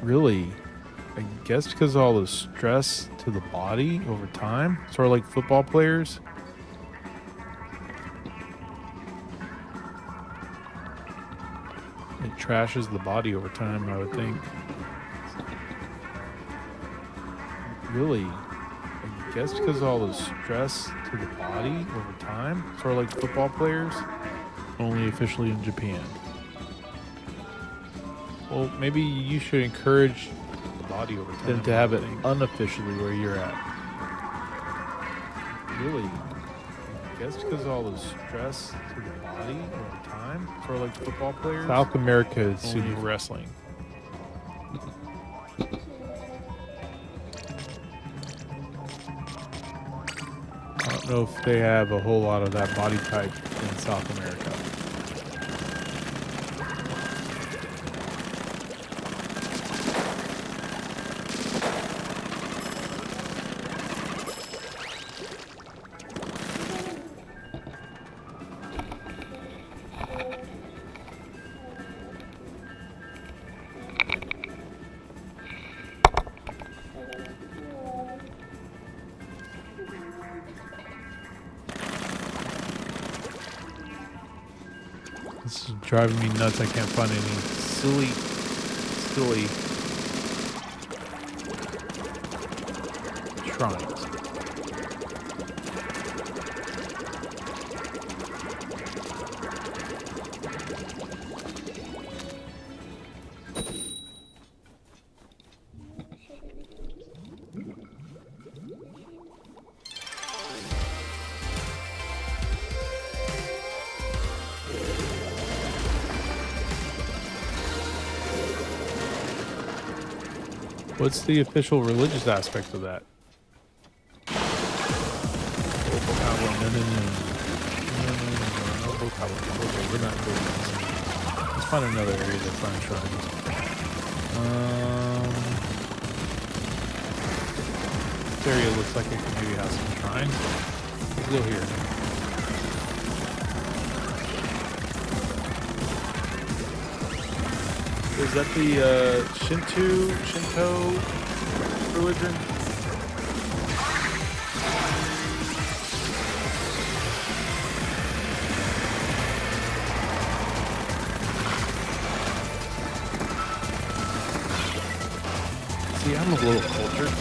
Really? I guess because of all the stress to the body over time. Sort of like football players. It trashes the body over time, I would think. Really? I guess because of all the stress to the body over time. Sort of like football players. Only officially in Japan. Well, maybe you should encourage the body over time to have it unofficially where you're at. Really? I guess because of all the stress to the body over time, sort of like football players. South America is sumo wrestling. I don't know if they have a whole lot of that body type in South America. This is driving me nuts. I can't find any silly shrines. What's the official religious aspect of that? No. We're not doing this. Let's find another area to find shrines. This area looks like it could maybe have some shrines. Let's go here. Is that the Shinto religion? See, I'm a little cultured.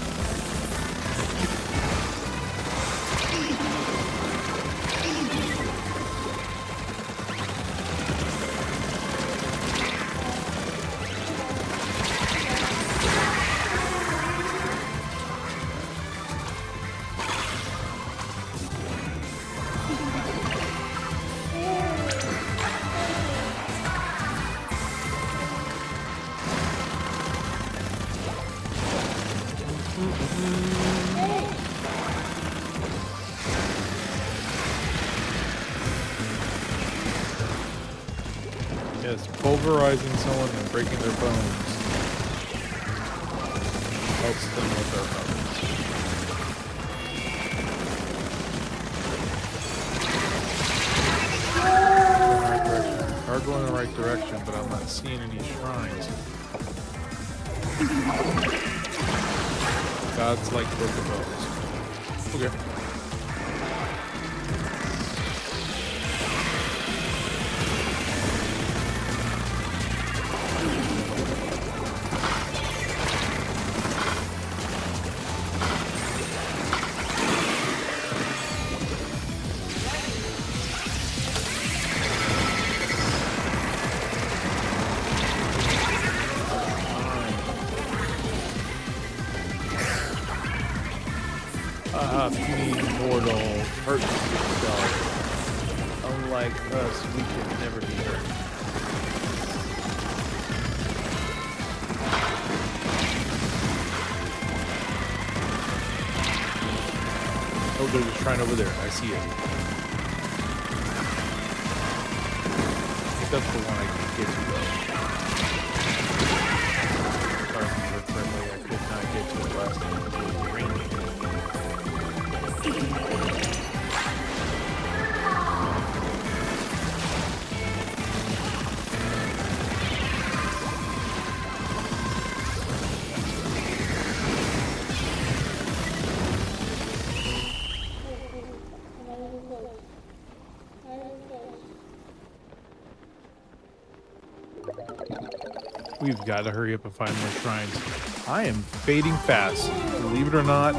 Yes, pulverizing someone and breaking their bones helps them with their problems. Are going in the right direction, but I'm not seeing any shrines. God's like broken bones. Okay. Puny mortal hurt yourself. Unlike us, we can never be hurt. Oh, there's a shrine over there. I see it. I think that's the one I can get to, though. If I remember correctly, I could not get to it last time. It was raining. We've got to hurry up and find more shrines. I am fading fast. Believe it or not,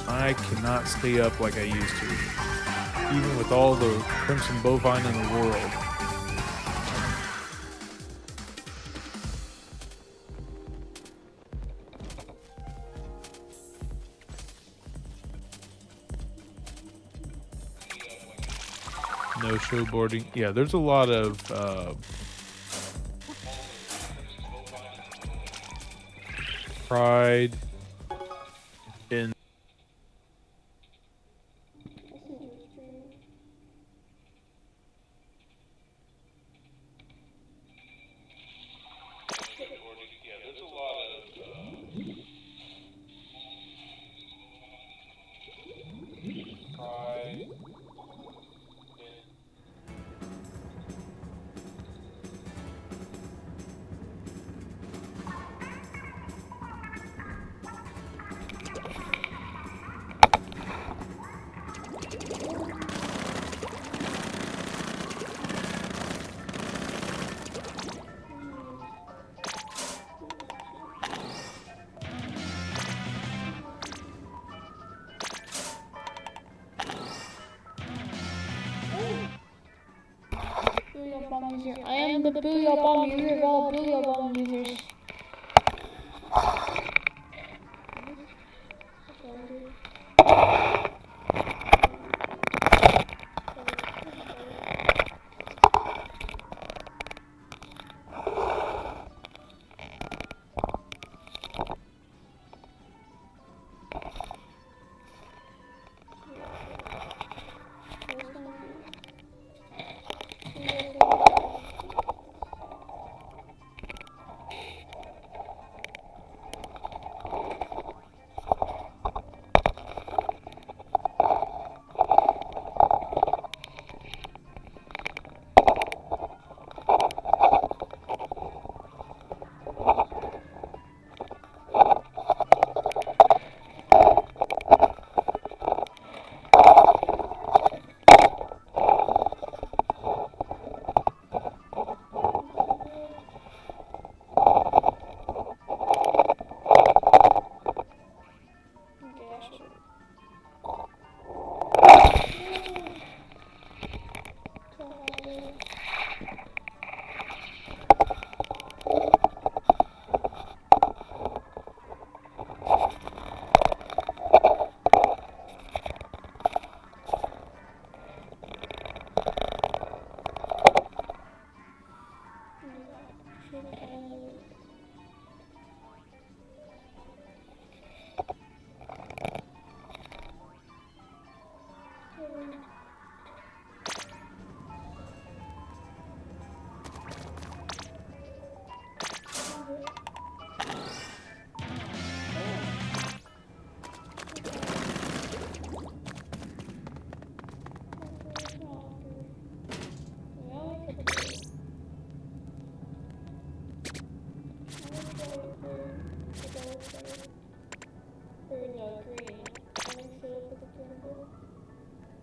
I cannot stay up like I used to. Even with all the crimson bovine in the world. No showboarding. Yeah, there's a lot of pride in. I am the Booyah Bomb user of all Booyah Bomb users.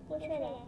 We'll try that.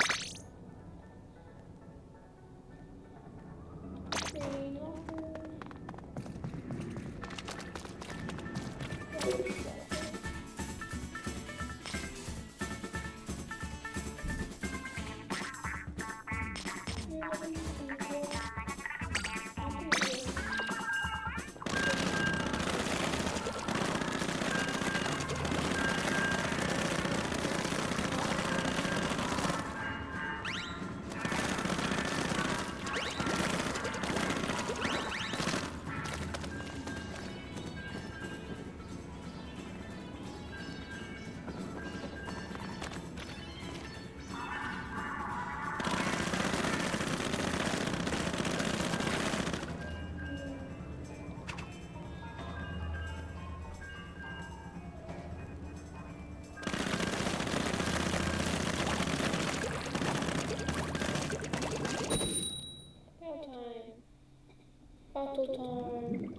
Battle time.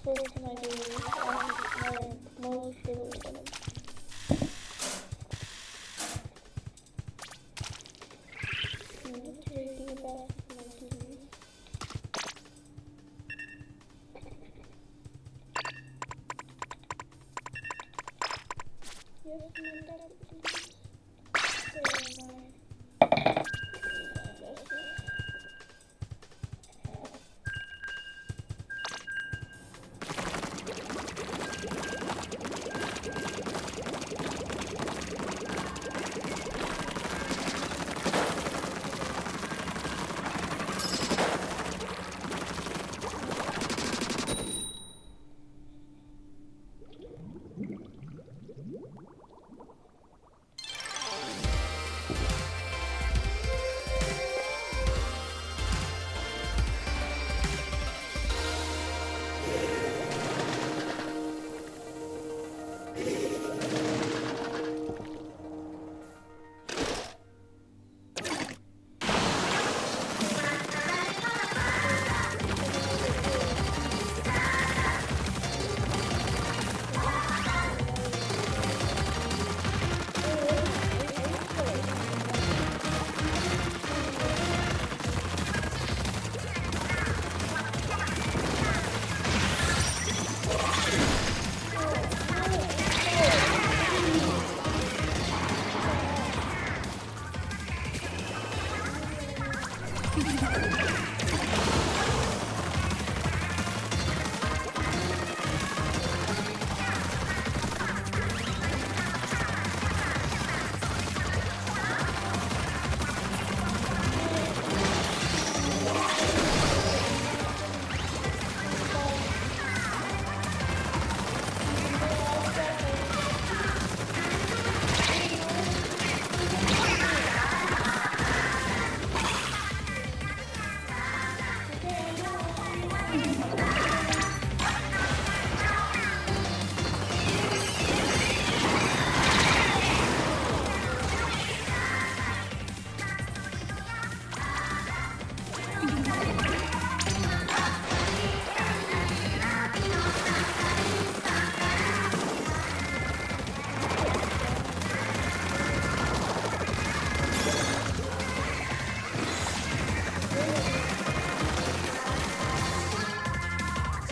first time I do this. I'm most surely gonna. I'm just reading about my TV. Yes, my dad is.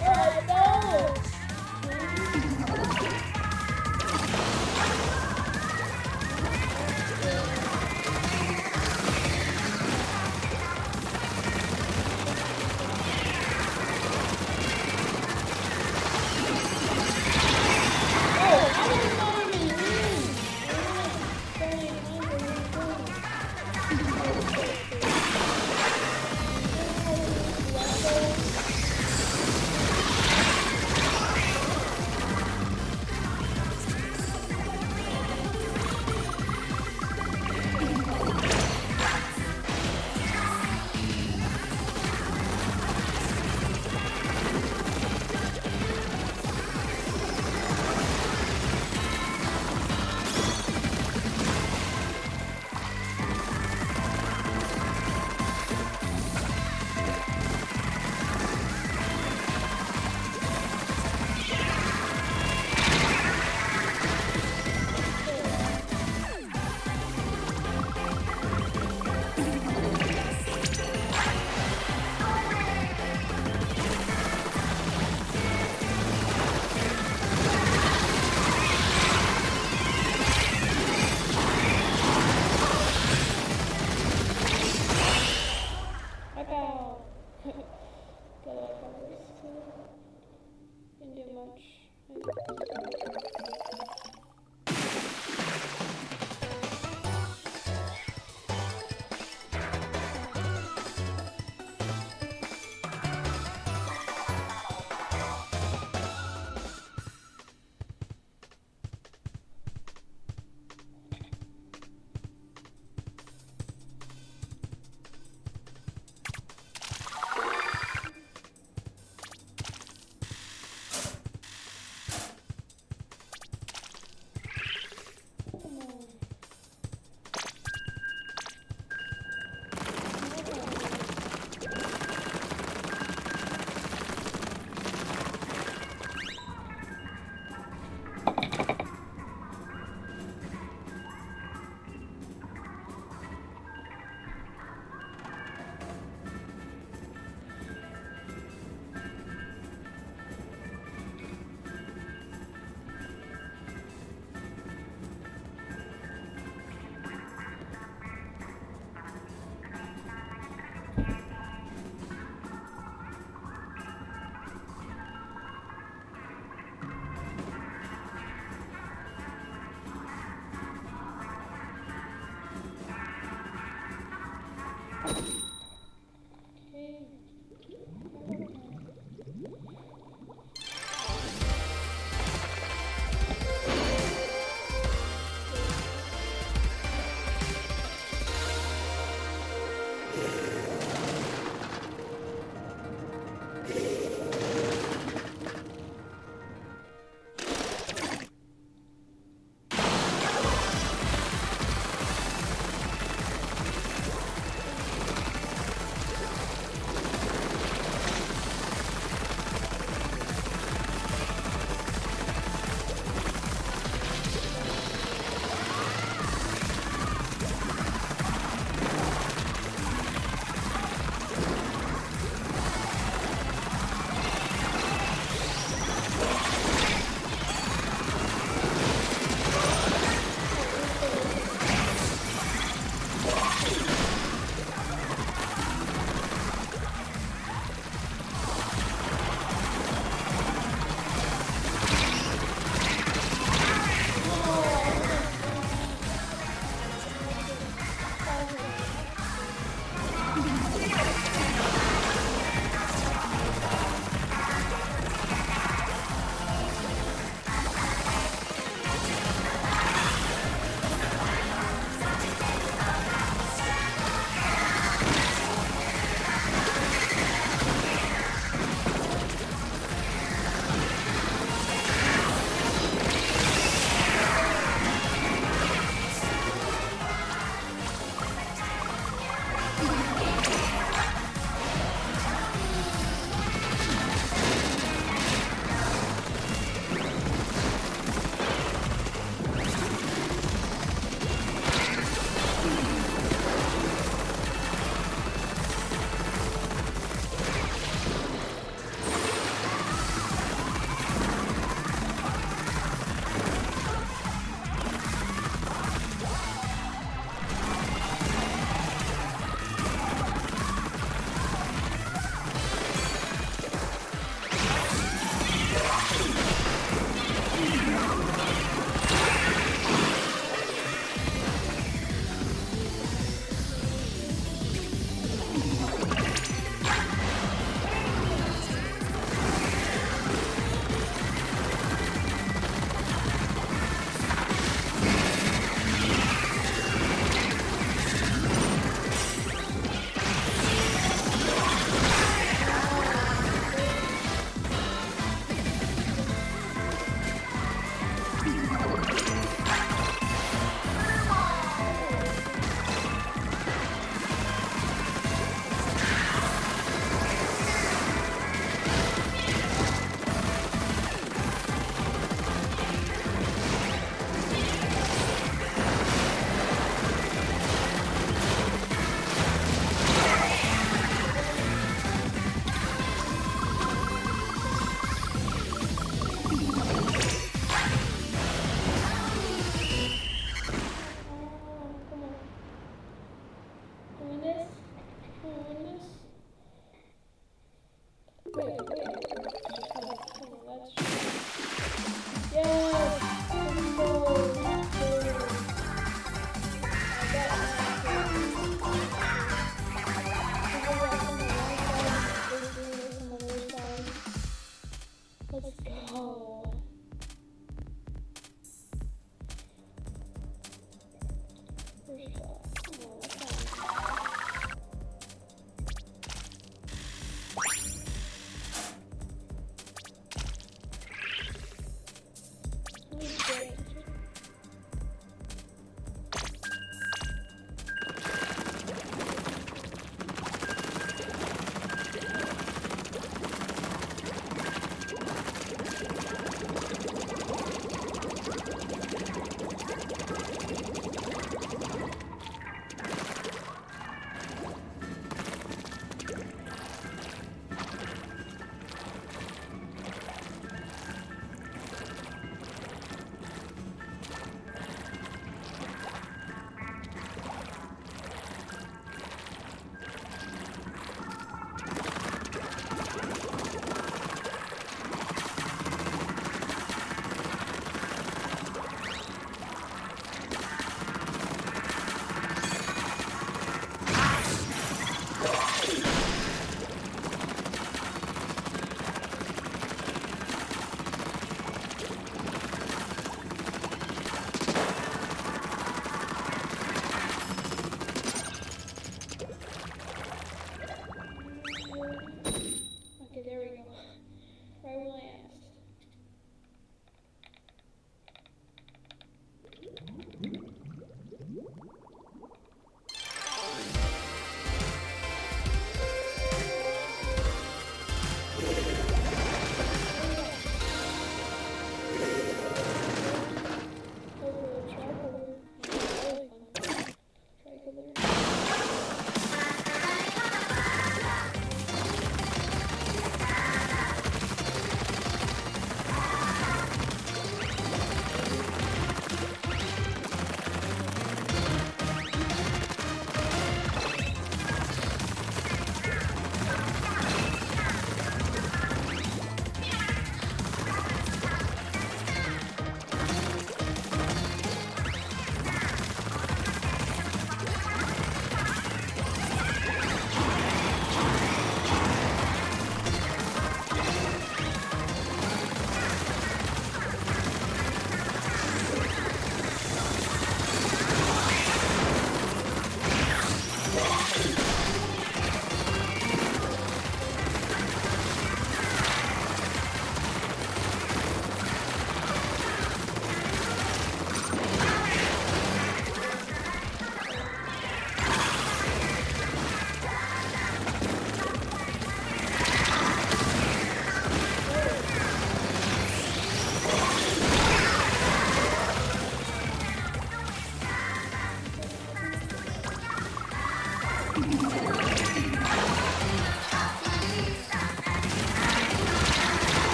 Where am I?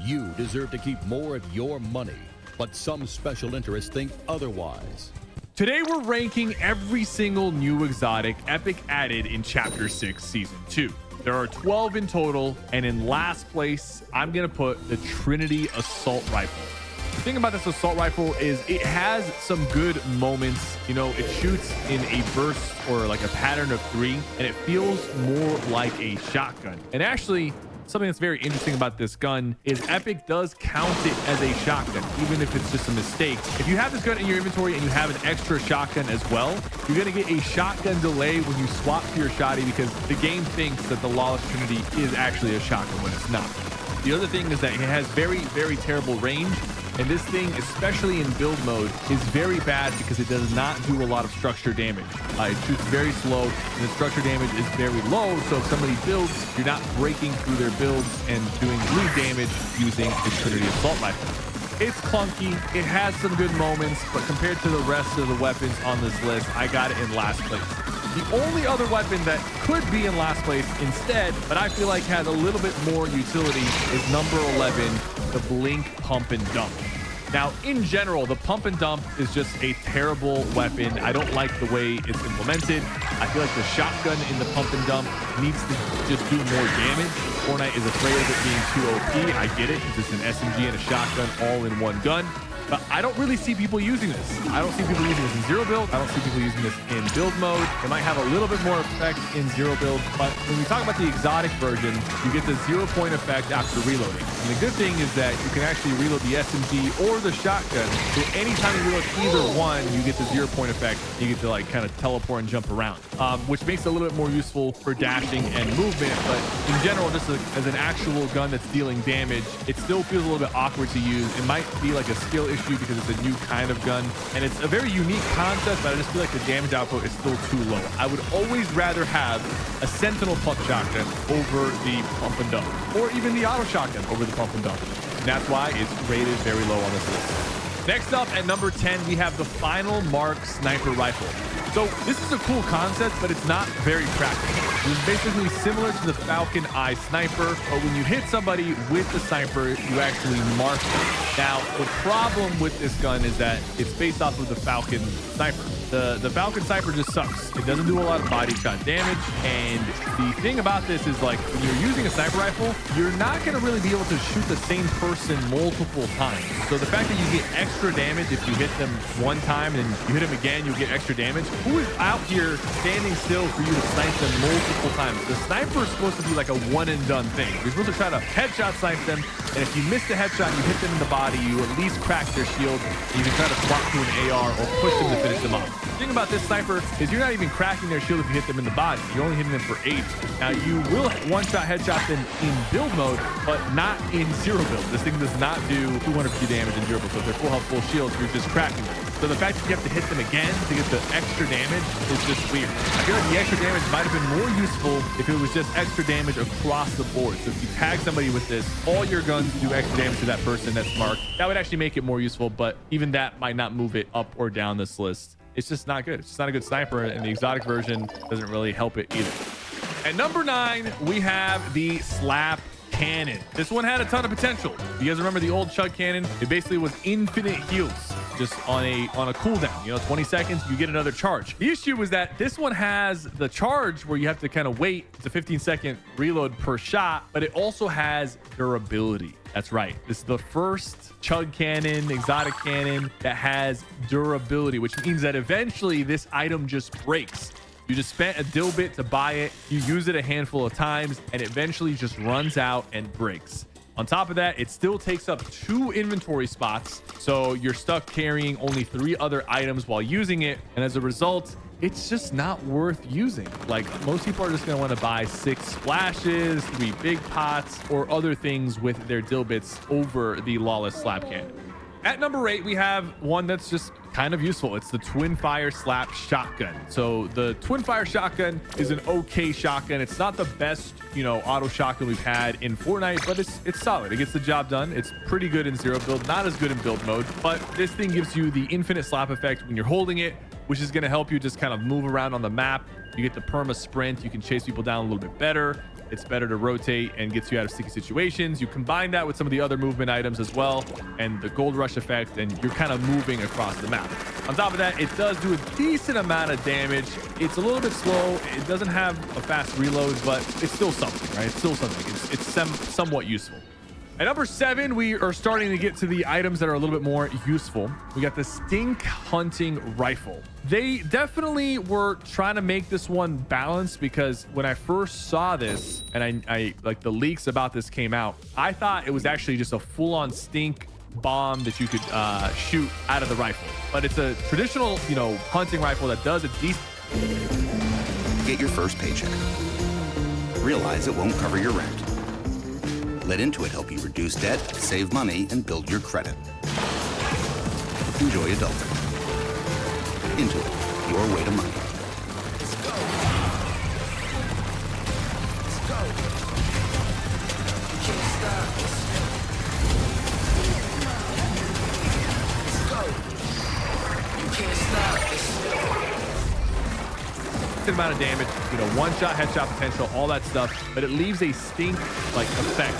you deserve to keep more of your money, but some special interests think otherwise. Today we're ranking every single new exotic Epic added in Chapter 6 Season 2. There are 12 in total, and in last place, I'm gonna put the Trinity Assault Rifle. The thing about this assault rifle is it has some good moments. You know, it shoots in a burst or like a pattern of 3, and it feels more like a shotgun. And actually, something that's very interesting about this gun is Epic does count it as a shotgun, even if it's just a mistake. If you have this gun in your inventory and you have an extra shotgun as well, you're gonna get a shotgun delay when you swap to your shotty, because the game thinks that the Lawless Trinity is actually a shotgun when it's not. The other thing is that it has very, very terrible range. And this thing, especially in build mode, is very bad because it does not do a lot of structure damage. It shoots very slow, and the structure damage is very low. So if somebody builds, you're not breaking through their builds and doing bleed damage using the Trinity Assault Rifle. It's clunky. It has some good moments, but compared to the rest of the weapons on this list, I got it in last place. The only other weapon that could be in last place instead, but I feel like has a little bit more utility, is number 11, the Blink Pump and Dump. Now, in general, the pump and dump is just a terrible weapon. I don't like the way it's implemented. I feel like the shotgun in the pump and dump needs to just do more damage. Fortnite is afraid of it being too OP. I get it, because it's an SMG and a shotgun all in one gun. But I don't really see people using this. I don't see people using this in zero build. I don't see people using this in build mode. It might have a little bit more effect in zero build, but when we talk about the exotic version, you get the 0-point effect after reloading. And the good thing is that you can actually reload the SMG or the shotgun. So anytime you reload either one, you get the 0-point effect. You get to like kind of teleport and jump around, which makes it a little bit more useful for dashing and movement. But in general, just as an actual gun that's dealing damage, it still feels a little bit awkward to use. It might be like a skill issue because it's a new kind of gun, and it's a very unique concept, but I just feel like the damage output is still too low. I would always rather have a Sentinel pump shotgun over the pump and dump, or even the auto shotgun over the pump and dump. And that's why it's rated very low on this list. Next up at number 10, we have the Final Mark Sniper Rifle. So this is a cool concept, but it's not very practical. It's basically similar to the Falcon Eye Sniper, but when you hit somebody with the sniper, you actually mark them. Now, the problem with this gun is that it's based off of the Falcon Sniper. The Falcon Sniper just sucks. It doesn't do a lot of body shot damage, and the thing about this is, like, when you're using a sniper rifle, you're not going to really be able to shoot the same person multiple times. So the fact that you get extra damage if you hit them one time and you hit them again, you get extra damage. Who is out here standing still for you to snipe them multiple times? The sniper is supposed to be like a one and done thing. You're supposed to try to headshot snipe them, and if you miss the headshot, you hit them in the body, you at least crack their shield, and you can try to swap to an AR or push them to finish them off. The thing about this sniper is you're not even cracking their shield if you hit them in the body. You're only hitting them for 8. Now, you will one-shot headshot them in build mode, but not in zero build. This thing does not do 250 damage in zero build, so if they're full health, full shields, you're just cracking them. So the fact that you have to hit them again to get the extra damage is just weird. I feel like the extra damage might have been more useful if it was just extra damage across the board. So if you tag somebody with this, all your guns do extra damage to that person that's marked. That would actually make it more useful, but even that might not move it up or down this list. It's just not good. It's just not a good sniper, and the exotic version doesn't really help it either. At number 9, we have the Slap Cannon. This one had a ton of potential. You guys remember the old Chug Cannon? It basically was infinite heals, just on a cooldown. You know, 20 seconds, you get another charge. The issue was that this one has the charge where you have to kind of wait. It's a 15-second reload per shot, but it also has durability. That's right. This is the first Chug Cannon, exotic cannon that has durability, which means that eventually this item just breaks. You just spent a dill bit to buy it. You use it a handful of times, and it eventually just runs out and breaks. On top of that, it still takes up 2 inventory spots, so you're stuck carrying only 3 other items while using it, and as a result, it's just not worth using. Like, most people are just going to want to buy 6 splashes, 3 big pots, or other things with their dill bits over the Lawless Slap Cannon. At number 8, we have one that's just kind of useful. It's the Twin Fire Slap Shotgun. So the Twin Fire Shotgun is an okay shotgun. It's not the best, you know, auto shotgun we've had in Fortnite, but it's solid. It gets the job done. It's pretty good in zero build, not as good in build mode, but this thing gives you the infinite slap effect when you're holding it, which is going to help you just kind of move around on the map. You get the perma sprint. You can chase people down a little bit better. It's better to rotate and gets you out of sticky situations. You combine that with some of the other movement items as well, and the gold rush effect, and you're kind of moving across the map. On top of that, it does do a decent amount of damage. It's a little bit slow. It doesn't have a fast reload, but it's still something, right? It's still something. It's somewhat useful. At number 7, we are starting to get to the items that are a little bit more useful. We got the stink hunting rifle. They definitely were trying to make this one balanced, because when I first saw this and I like the leaks about this came out, I thought it was actually just a full-on stink bomb that you could shoot out of the rifle. But it's a traditional, you know, hunting rifle that does a decent. Get your first paycheck. Realize it won't cover your rent. Let Intuit help you reduce debt, save money, and build your credit. Enjoy adulting. Intuit, your way to money. Let's go. Let's go. You can't stop us. Let's go. You can't stop us. Amount of damage, you know, one-shot headshot potential, all that stuff, but it leaves a stink like effect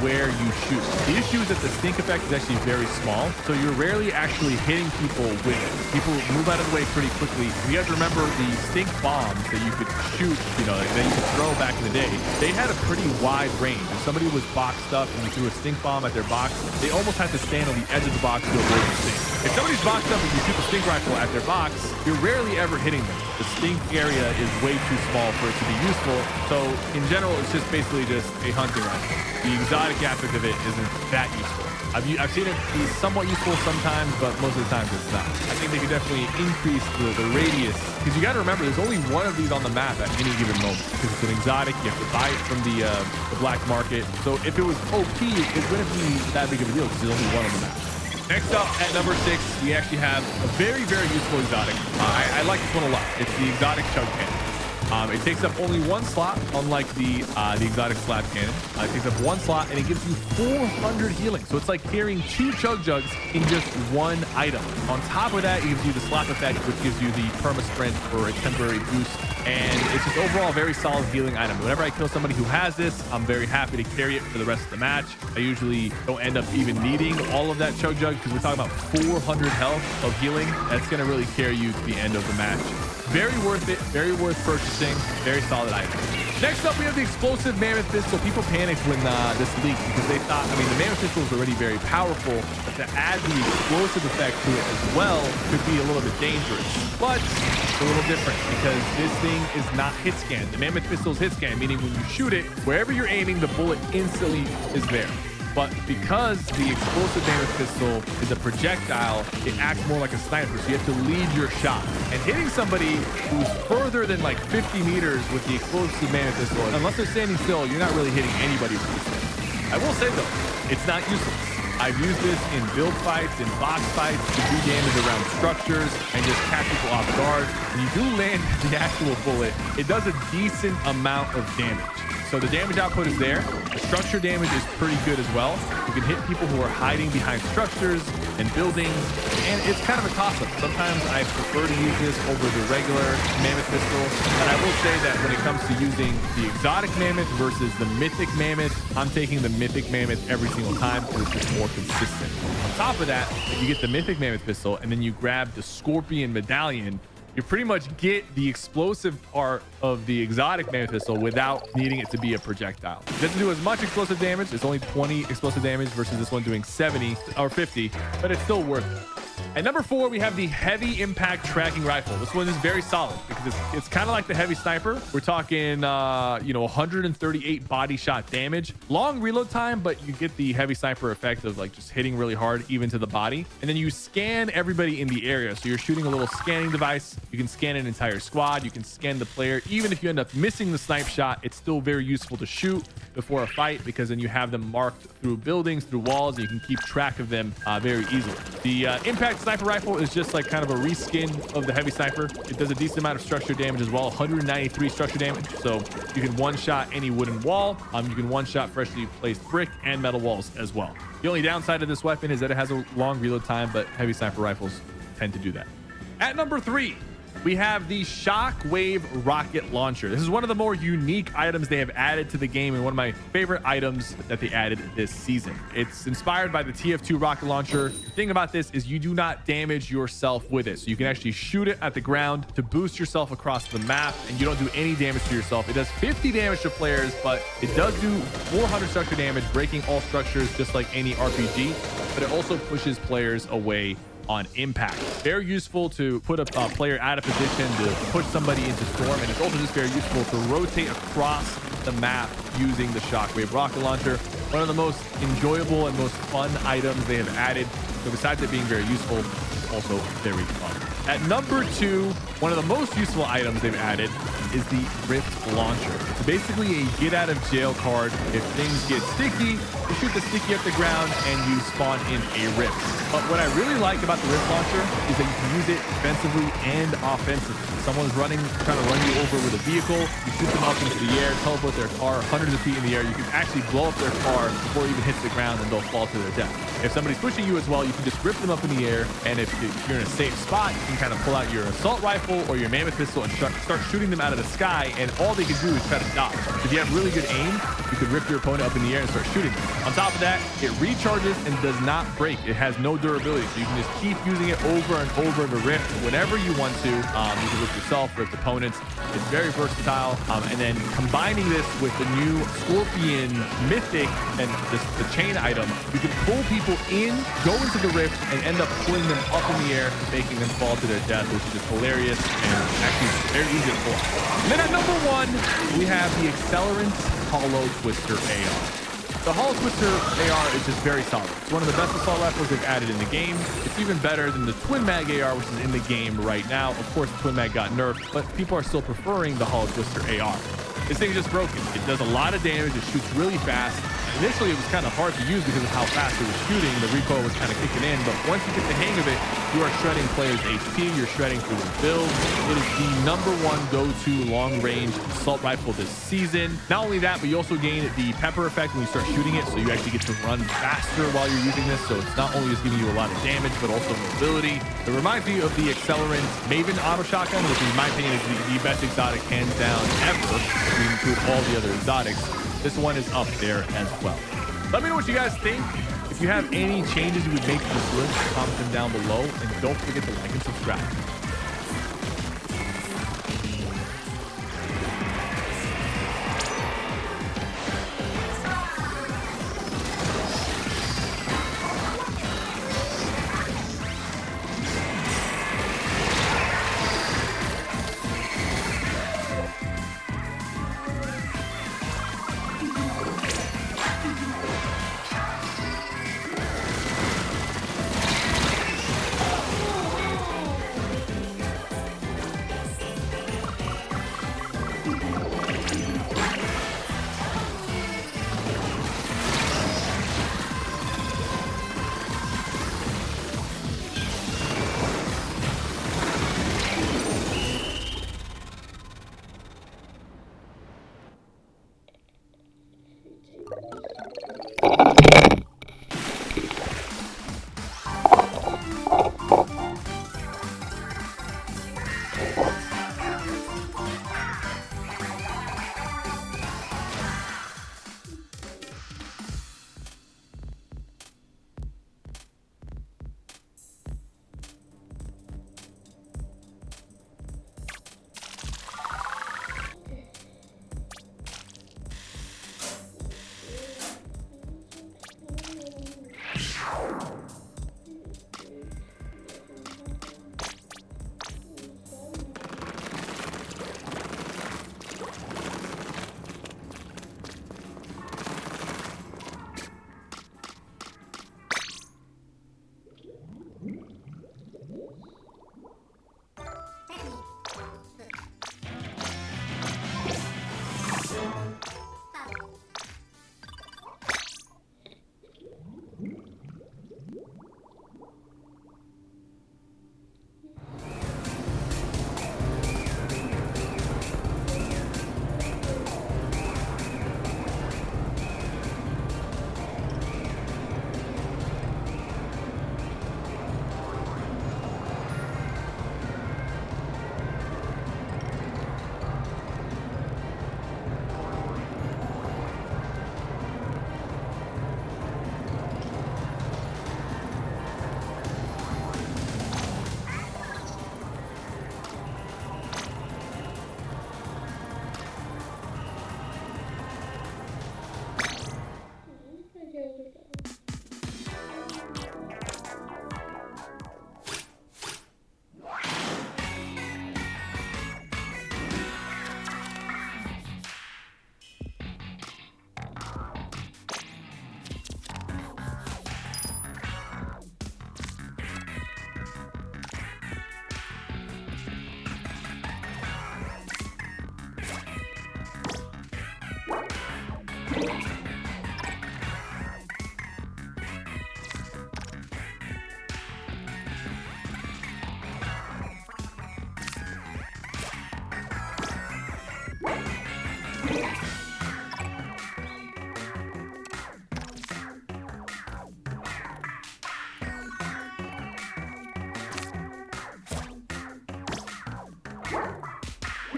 where you shoot. The issue is that the stink effect is actually very small, so you're rarely actually hitting people with it. People move out of the way pretty quickly. You guys remember the stink bombs that you could shoot, you know, that you could throw back in the day? They had a pretty wide range. If somebody was boxed up and you threw a stink bomb at their box, they almost had to stand on the edge of the box to avoid the stink. If somebody's boxed up and you shoot the stink rifle at their box, you're rarely ever hitting them. The stink area is way too small for it to be useful. So in general, it's just basically just a hunting rifle. The exotic aspect of it isn't that useful. I've seen it be somewhat useful sometimes, but most of the times it's not. I think they could definitely increase the radius, because you got to remember there's only one of these on the map at any given moment, because it's an exotic. You have to buy it from the black market. So if it was OP, it wouldn't be that big of a deal, because there's only one on the map. Next up at number 6, we actually have a very, very useful exotic. I like this one a lot. It's the exotic chug cannon. It takes up only one slot, unlike the exotic slap cannon. It takes up one slot, and it gives you 400 healing. So it's like carrying 2 chug jugs in just one item. On top of that, it gives you the slap effect, which gives you the perma sprint for a temporary boost. And it's just overall a very solid healing item. Whenever I kill somebody who has this, I'm very happy to carry it for the rest of the match. I usually don't end up even needing all of that chug jug, because we're talking about 400 health of healing. That's going to really carry you to the end of the match. Very worth it, very worth purchasing, very solid item. Next up, we have the explosive mammoth pistol. People panicked when this leaked, because they thought, I mean, the mammoth pistol is already very powerful, but to add the explosive effect to it as well could be a little bit dangerous. But it's a little different, because this thing is not hit scan. The mammoth pistol is hit scan, meaning when you shoot it, wherever you're aiming, the bullet instantly is there. But because the explosive mammoth pistol is a projectile, it acts more like a sniper, so you have to lead your shot. And hitting somebody who's further than like 50 meters with the explosive mammoth pistol, unless they're standing still, you're not really hitting anybody with this thing. I will say though, it's not useless. I've used this in build fights, in box fights, to do damage around structures and just catch people off guard. When you do land the actual bullet, it does a decent amount of damage. So the damage output is there. The structure damage is pretty good as well. You can hit people who are hiding behind structures and buildings, and it's kind of a toss-up. Sometimes I prefer to use this over the regular mammoth pistol, but I will say that when it comes to using the exotic mammoth versus the mythic mammoth, I'm taking the mythic mammoth every single time, because it's just more consistent. On top of that, if you get the mythic mammoth pistol and then you grab the scorpion medallion, you pretty much get the explosive part of the exotic mammoth pistol without needing it to be a projectile. It doesn't do as much explosive damage. It's only 20 explosive damage versus this one doing 70 or 50, but it's still worth it. At number 4, we have the heavy impact tracking rifle. This one is very solid, because it's kind of like the heavy sniper. We're talking, 138 body shot damage, long reload time, but you get the heavy sniper effect of like just hitting really hard, even to the body. And then you scan everybody in the area. So you're shooting a little scanning device. You can scan an entire squad. You can scan the player. Even if you end up missing the snipe shot, it's still very useful to shoot before a fight, because then you have them marked through buildings, through walls, and you can keep track of them very easily. The impact sniper rifle is just like kind of a reskin of the heavy sniper. It does a decent amount of structure damage as well, 193 structure damage. So you can one-shot any wooden wall. You can one-shot freshly placed brick and metal walls as well. The only downside of this weapon is that it has a long reload time, but heavy sniper rifles tend to do that. At number 3, we have the Shockwave rocket launcher. This is one of the more unique items they have added to the game and one of my favorite items that they added this season. It's inspired by the TF2 rocket launcher. The thing about this is you do not damage yourself with it. So you can actually shoot it at the ground to boost yourself across the map, and you don't do any damage to yourself. It does 50 damage to players, but it does do 400 structure damage, breaking all structures just like any RPG, but it also pushes players away on impact. Very useful to put a player out of position, to put somebody into storm, and it's also just very useful to rotate across the map using the Shockwave rocket launcher. One of the most enjoyable and most fun items they have added. So besides it being very useful, it's also very fun. At number 2, one of the most useful items they've added is the Rift Launcher. It's basically a get out of jail card. If things get sticky, you shoot the sticky at the ground and you spawn in a rift. But what I really like about the Rift Launcher is that you can use it defensively and offensively. If someone's running, trying to run you over with a vehicle, you shoot them up into the air, teleport their car hundreds of feet in the air. You can actually blow up their car before it even hits the ground and they'll fall to their death. If somebody's pushing you as well, you can just rip them up in the air, and if you're in a safe spot, you can kind of pull out your assault rifle or your mammoth pistol and start shooting them out of the sky, and all they can do is try to dodge. If you have really good aim, you could rip your opponent up in the air and start shooting them. On top of that, it recharges and does not break. It has no durability, so you can just keep using it over and over to rip whenever you want to. You can rip yourself, rip opponents. It's very versatile, and then combining this with the new Scorpion Mythic and the chain item, you can pull people in, go into the rift, and end up pulling them up in the air, making them fall to their death, which is just hilarious and actually very easy to pull. And then at number 1, we have the Accelerant Hollow Twister AR. The Hollow Twister AR is just very solid. It's one of the best assault rifles they've added in the game. It's even better than the Twin Mag AR, which is in the game right now. Of course, the Twin Mag got nerfed, but people are still preferring the Hollow Twister AR. This thing is just broken. It does a lot of damage. It shoots really fast. Initially, it was kind of hard to use because of how fast it was shooting. The recoil was kind of kicking in, but once you get the hang of it, you are shredding players' HP. You're shredding through the build. It is the #1 go-to long-range assault rifle this season. Not only that, but you also gain the pepper effect when you start shooting it, so you actually get to run faster while you're using this. So it's not only just giving you a lot of damage, but also mobility. It reminds me of the Accelerant Maven auto shotgun, which in my opinion is the best exotic hands down ever. We include all the other exotics. This one is up there as well. Let me know what you guys think. If you have any changes you would make to this list, comment them down below. And don't forget to like and subscribe.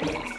you.